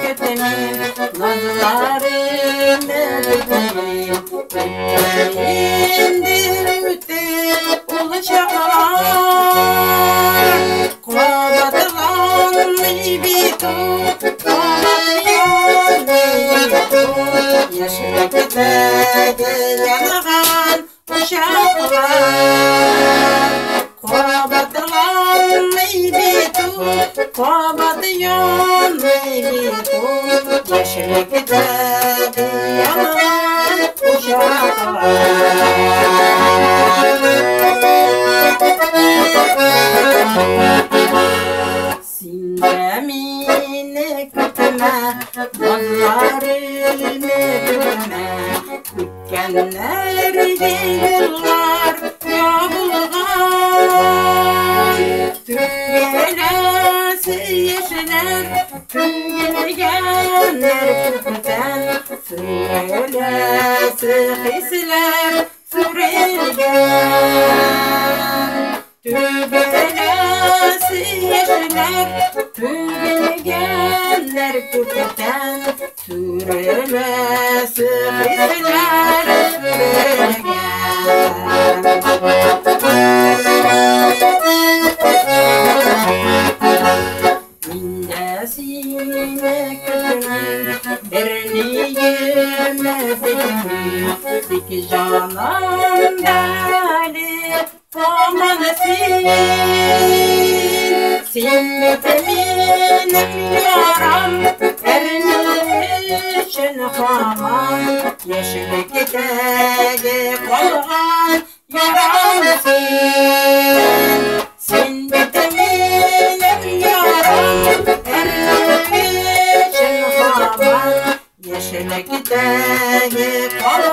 kötemin nazlarını kötemin indir üter ulu çağlar kuabatılan bitu kuabatılan bitu yaşındaki yanağın uşaklar kuabatılan bitu kuabatılan bitu yaşındaki yanağın Sindemine kütme, nazlarını kütme, Dükkanlar gelirler yağılgan Tügelesi yeşiller, tügelgenler kütten Tügelesi hisler, sürelgen Tügelesi yeşiller, tügelgenler kütten Sürelesi hisler, sürelgen Mindesine kütmen, derneğime fikrim Dik canım deli, komansin Simmetimin yaram, ermişin haman Yeşillik tegi kolgan yaramsın Simmetimin yaram, ermişin haman Yeşillik tegi kolgan